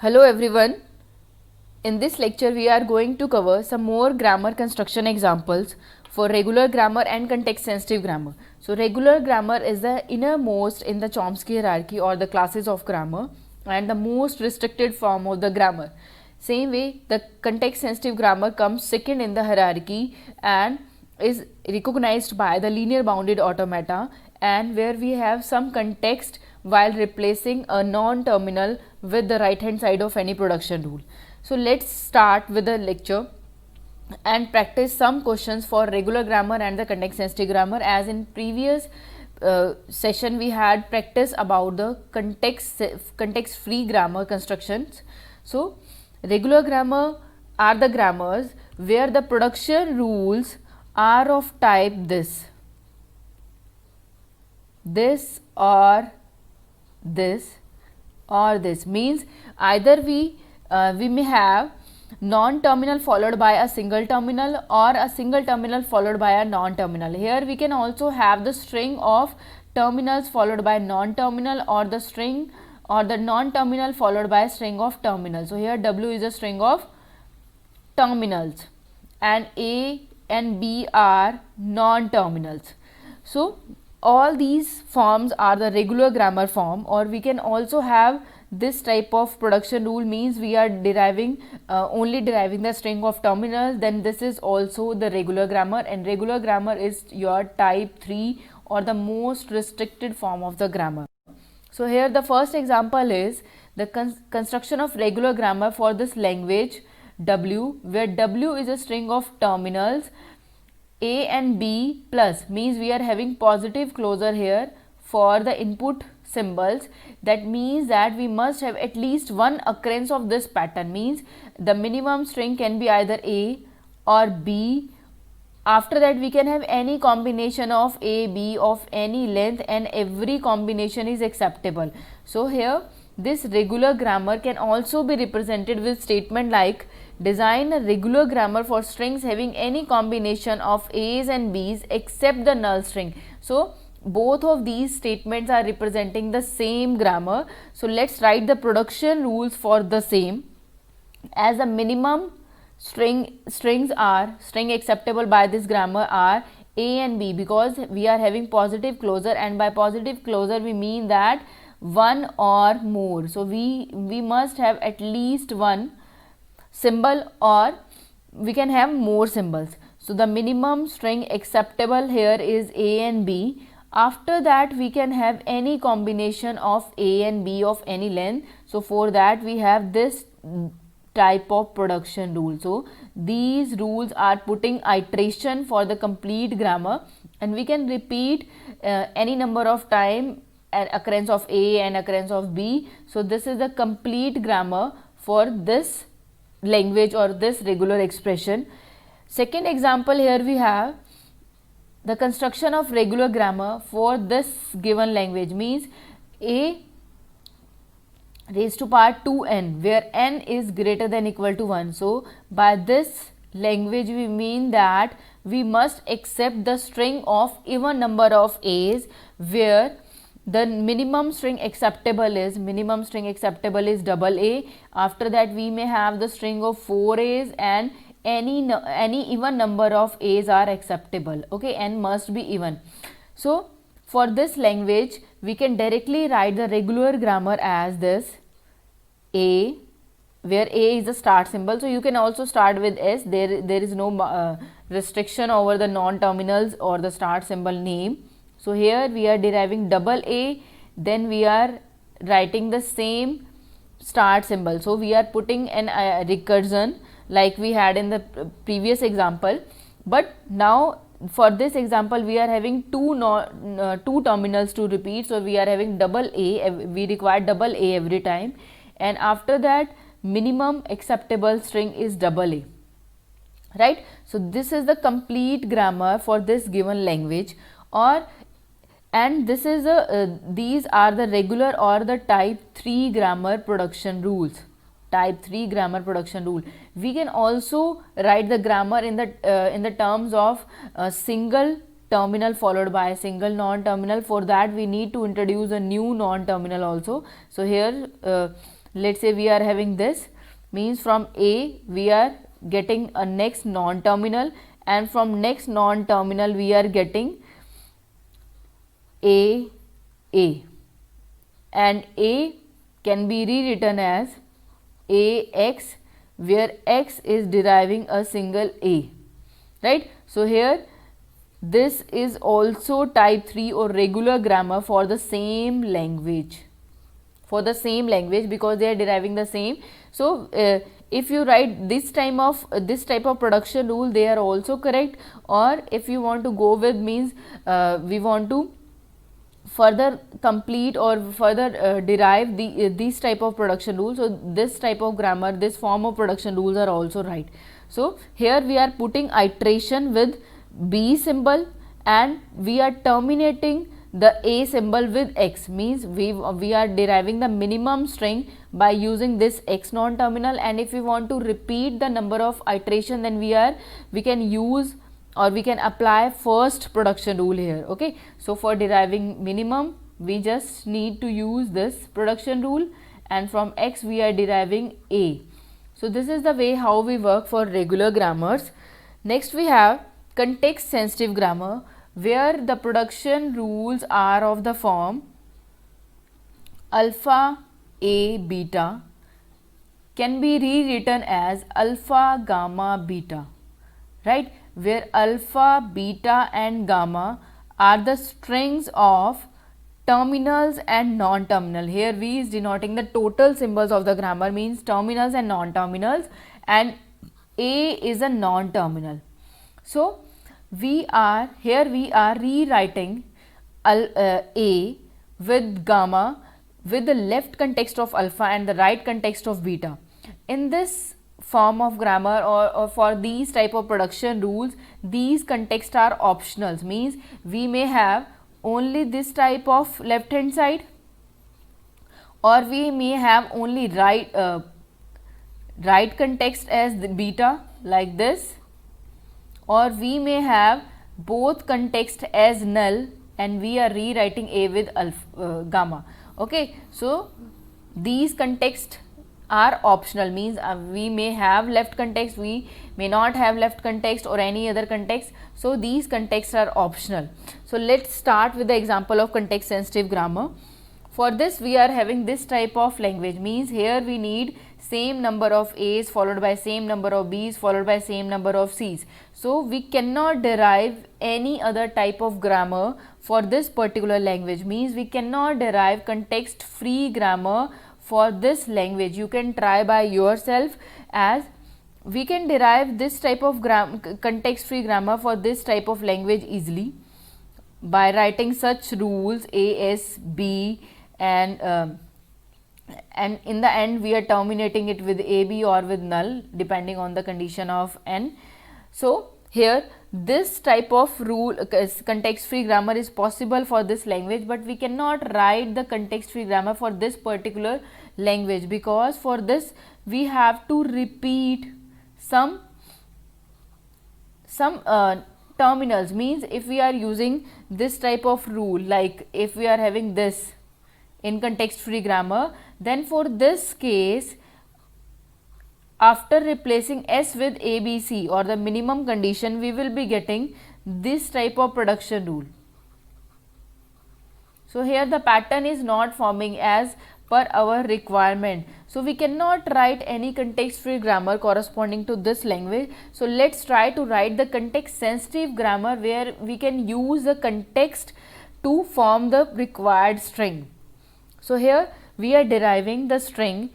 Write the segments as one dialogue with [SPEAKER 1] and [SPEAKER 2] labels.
[SPEAKER 1] Hello everyone. In this lecture we are going to cover some more grammar construction examples for regular grammar and context sensitive grammar. So regular grammar is the innermost in the Chomsky hierarchy or the classes of grammar and the most restricted form of the grammar. Same way the context sensitive grammar comes second in the hierarchy and is recognized by the linear bounded automata, and where we have some context while replacing a non-terminal with the right hand side of any production rule. So let's start with the lecture and practice some questions for regular grammar and the context sensitive grammar. As in previous session we had practice about the context free grammar constructions. So regular grammar are the grammars where the production rules are of type this or this or this. Means either we may have non-terminal followed by a single terminal or a single terminal followed by a non-terminal. Here we can also have the string of terminals followed by non-terminal, or the string or the non-terminal followed by a string of terminals. So here W is a string of terminals and A and B are non-terminals. So all these forms are the regular grammar form. Or we can also have this type of production rule, means we are deriving only deriving the string of terminals, then this is also the regular grammar, and regular grammar is your type 3 or the most restricted form of the grammar. So here the first example is the construction of regular grammar for this language W, where W is a string of terminals A and B plus, means we are having positive closure here for the input symbols. That means that we must have at least one occurrence of this pattern, means the minimum string can be either A or B. After that we can have any combination of A, B of any length, and every combination is acceptable. So here this regular grammar can also be represented with statement like design a regular grammar for strings having any combination of A's and B's except the null string. So both of these statements are representing the same grammar. So let's write the production rules for the same. As a minimum strings are string acceptable by this grammar are A and B, because we are having positive closure, and by positive closure we mean that one or more. So we must have at least one symbol, or we can have more symbols. So the minimum string acceptable here is A and B. After that we can have any combination of A and B of any length. So for that we have this type of production rule. So these rules are putting iteration for the complete grammar, and we can repeat any number of time an occurrence of A and occurrence of B. So this is the complete grammar for this language or this regular expression. Second example, here we have the construction of regular grammar for this given language, means A raised to power 2n, where n is greater than equal to 1. So by this language we mean that we must accept the string of even number of A's, where the minimum string acceptable is double A. After that we may have the string of 4 A's, and any even number of A's are acceptable. Okay, n must be even. So for this language we can directly write the regular grammar as this: A, where A is the start symbol. So you can also start with S. There is no restriction over the non-terminals or the start symbol name. So here we are deriving double A, then we are writing the same start symbol. So we are putting an recursion like we had in the previous example, but now for this example we are having two terminals to repeat. So we are having double A, we require double A every time, and after that minimum acceptable string is double A, right? So this is the complete grammar for this given language. And this is these are the regular or the type 3 grammar production rules. Type 3 grammar production rule. We can also write the grammar in the terms of single terminal followed by a single non-terminal. For that we need to introduce a new non-terminal also. So here let's say we are having this, means from A we are getting a next non-terminal, and from next non-terminal we are getting A, and A can be rewritten as AX, where X is deriving a single A, right. So here this is also type 3 or regular grammar for the same language, because they are deriving the same. So if you write this type of production rule, they are also correct. Or if you want to go with, means we want to further complete or further derive these type of production rules, so this type of grammar, this form of production rules are also right. So here we are putting iteration with B symbol, and we are terminating the A symbol with X, means we are deriving the minimum string by using this X non-terminal. And if we want to repeat the number of iteration, then we can use or we can apply first production rule here. Okay, so for deriving minimum, we just need to use this production rule, and from X we are deriving A. So this is the way how we work for regular grammars. Next we have context sensitive grammar, where the production rules are of the form alpha A beta can be rewritten as alpha gamma beta, right, where alpha, beta and gamma are the strings of terminals and non-terminal. Here V is denoting the total symbols of the grammar, means terminals and non-terminals, and A is a non-terminal. So we are rewriting A with gamma with the left context of alpha and the right context of beta. In this form of grammar, or for these type of production rules, these contexts are optionals, means we may have only this type of left hand side, or we may have only right context as the beta like this, or we may have both context as null and we are rewriting A with alpha, gamma. Okay, so these contexts are optional, means we may have left context, we may not have left context or any other context. So these contexts are optional. So let's start with the example of context sensitive grammar. For this we are having this type of language, means here we need same number of A's followed by same number of B's followed by same number of C's. So we cannot derive any other type of grammar for this particular language, means we cannot derive context free grammar for this language. You can try by yourself, as we can derive this type of context free grammar for this type of language easily by writing such rules A, S, B, and in the end we are terminating it with A, B or with null depending on the condition of N. So here this type of rule, context free grammar, is possible for this language, but we cannot write the context free grammar for this particular language, because for this we have to repeat some terminals, means if we are using this type of rule, like if we are having this in context free grammar, then for this case, after replacing S with ABC or the minimum condition, we will be getting this type of production rule. So here the pattern is not forming as per our requirement. So we cannot write any context free grammar corresponding to this language. So let's try to write the context sensitive grammar, where we can use the context to form the required string. So here we are deriving the string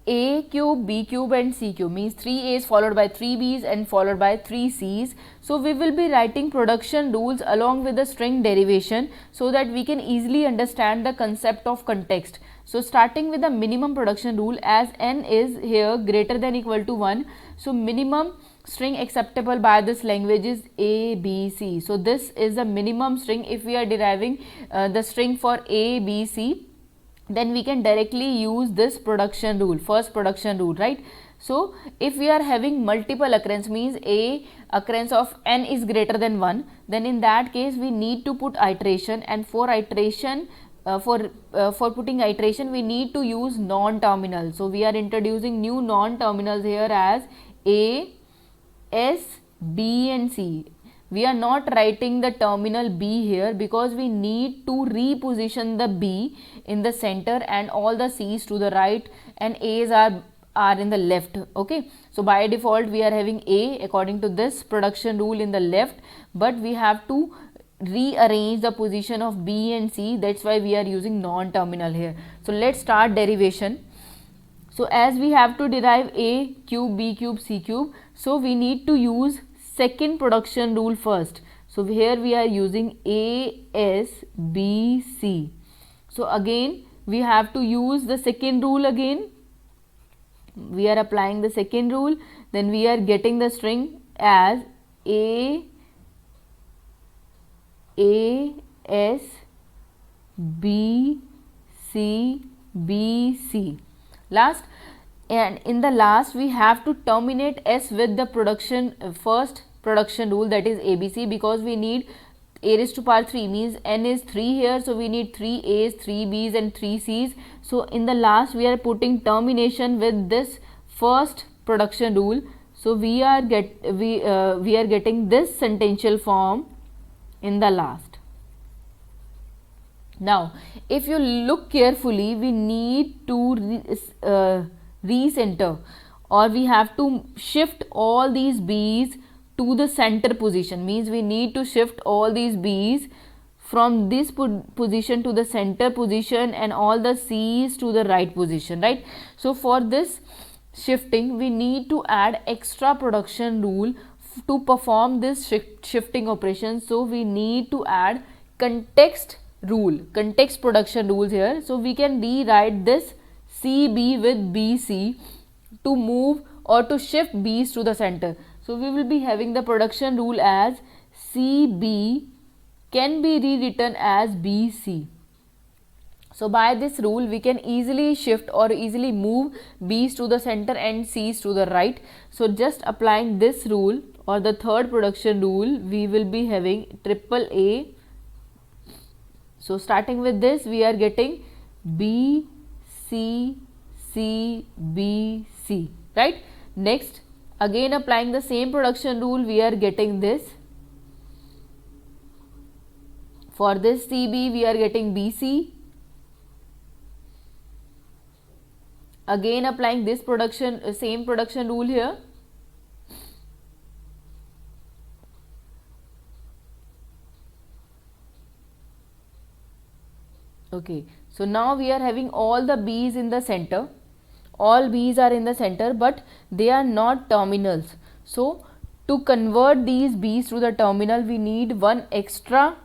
[SPEAKER 1] A cube, B cube and C cube, means 3 A's followed by 3 B's and followed by 3 C's. So we will be writing production rules along with the string derivation, so that we can easily understand the concept of context. So starting with the minimum production rule, as N is here greater than equal to 1, so minimum string acceptable by this language is A, B, C. So this is the minimum string. If we are deriving the string for A, B, C, then we can directly use this production rule, first production rule, right? So if we are having multiple occurrence, means A occurrence of N is greater than 1, then in that case we need to put iteration, and for iteration for putting iteration we need to use non-terminal. So we are introducing new non-terminals here as A, S, B and C. We are not writing the terminal B here because we need to reposition the B in the center and all the C's to the right and A's are in the left. Okay, so by default we are having A according to this production rule in the left, but we have to rearrange the position of B and C. That's why we are using non-terminal here. So let's start derivation. So as we have to derive A cube, B cube, C cube, so we need to use second production rule first. So here we are using A, S, B, C. So again we have to use the second rule again. We are applying the second rule, then we are getting the string as A, S, B, C, B, C. Last, and in the last we have to terminate S with the first production rule, that is ABC, because we need A raised to power 3 means n is 3 here, so we need 3 A's, 3 B's and 3 C's. So in the last we are putting termination with this first production rule. So we are getting this sentential form in the last. Now if you look carefully, we need to recenter, or we have to shift all these B's to the center position, means we need to shift all these B's from this position to the center position and all the C's to the right position, right? So for this shifting we need to add extra production rule to perform this shifting operation. So we need to add context production rules here. So we can rewrite this CB with BC to move or to shift B's to the center. So we will be having the production rule as CB can be rewritten as BC. So by this rule we can easily shift or easily move B's to the center and C's to the right. So just applying this rule or the third production rule, we will be having triple A. So starting with this we are getting B, C, C, B, C, right? Next, again applying the same production rule, we are getting this. For this CB we are getting BC. Again applying this same production rule here. Okay, so now we are having all the B's in the center. All B's are in the center, but they are not terminals. So to convert these B's to the terminal, we need one extra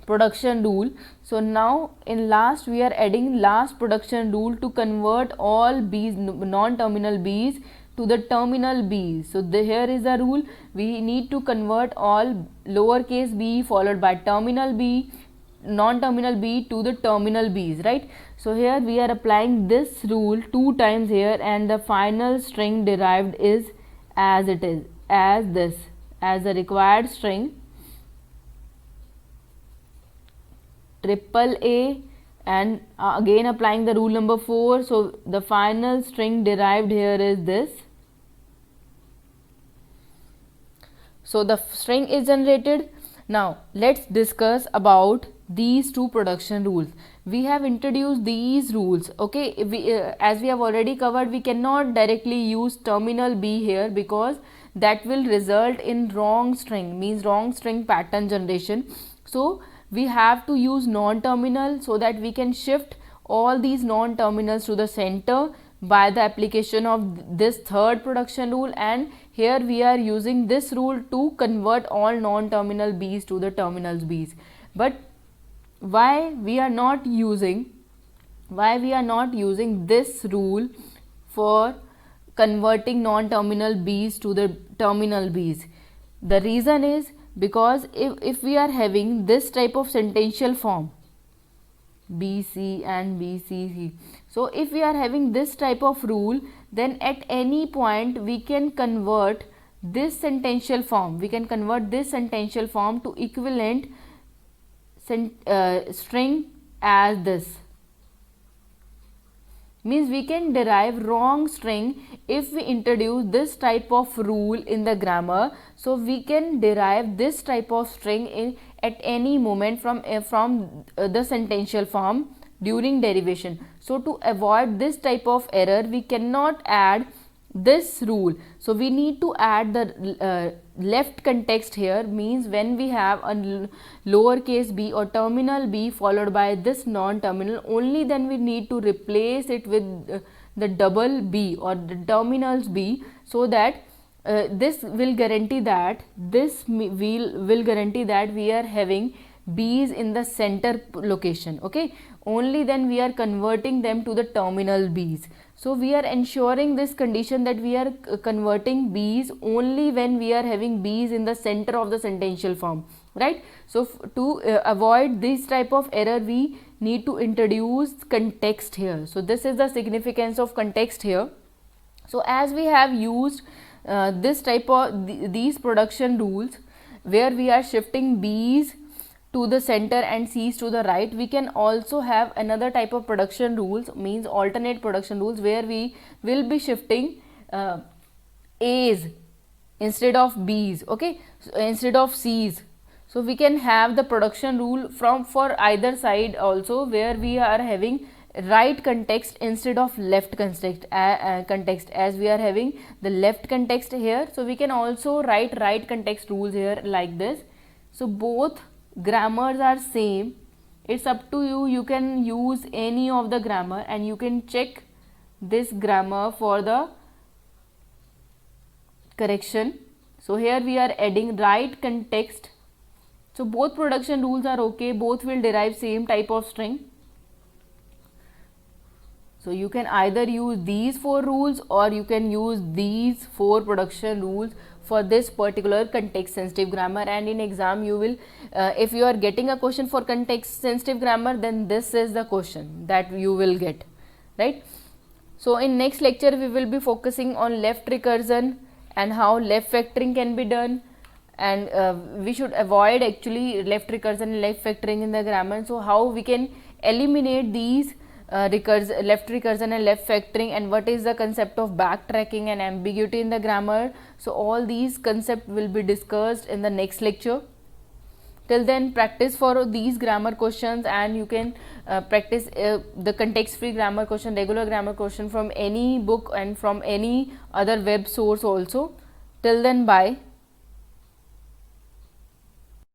[SPEAKER 1] production rule. So now in last we are adding last production rule to convert all B's, non-terminal B's, to the terminal B's. So here is the rule. We need to convert all lowercase b followed by terminal B, non-terminal B to the terminal B's, right? So here we are applying this rule 2 times here, and the final string derived is as it is, as this, as the required string triple A, and again applying the rule number 4. So the final string derived here is this. So the string is generated. Now let's discuss about these two production rules. We have introduced these rules. Okay, as we have already covered, we cannot directly use terminal B here because that will result in wrong string, means wrong string pattern generation. So we have to use non-terminal so that we can shift all these non-terminals to the center by the application of this third production rule, and here we are using this rule to convert all non-terminal B's to the terminals B's. But why we are not using this rule for converting non-terminal B's to the terminal B's? The reason is because if we are having this type of sentential form BC and BCC, so if we are having this type of rule, then at any point we can convert this sentential form, to equivalent string as this. Means we can derive wrong string if we introduce this type of rule in the grammar. So we can derive this type of string at any moment from the sentential form during derivation. So to avoid this type of error, we cannot add this rule. So we need to add the left context here. Means when we have a lowercase b or terminal b followed by this non-terminal, only then we need to replace it with the double b or the terminals b, so that this will guarantee that will guarantee that we are having b's in the center location. Okay, only then we are converting them to the terminal b's. So we are ensuring this condition that we are converting b's only when we are having b's in the center of the sentential form, right? So to avoid this type of error, we need to introduce context here. So this is the significance of context here. So as we have used this type of these production rules where we are shifting b's to the center and c's to the right, we can also have another type of production rules, means alternate production rules, where we will be shifting a's instead of b's. Okay, so instead of c's. So we can have the production rule for either side also, where we are having right context instead of left context, as we are having the left context here. So we can also write right context rules here like this. So both grammars are same. It's up to you. You can use any of the grammar and you can check this grammar for the correction. So here we are adding right context. So both production rules are okay. Both will derive same type of string. So you can either use these 4 rules or you can use these 4 production rules for this particular context sensitive grammar. And in exam you will if you are getting a question for context sensitive grammar, then this is the question that you will get, right? So in next lecture we will be focusing on left recursion and how left factoring can be done, and we should avoid actually left recursion and left factoring in the grammar. So how we can eliminate these left recursion and left factoring, and what is the concept of backtracking and ambiguity in the grammar. So all these concepts will be discussed in the next lecture. Till then, practice for these grammar questions, and you can practice the context free grammar question, regular grammar question from any book and from any other web source also. Till then, bye.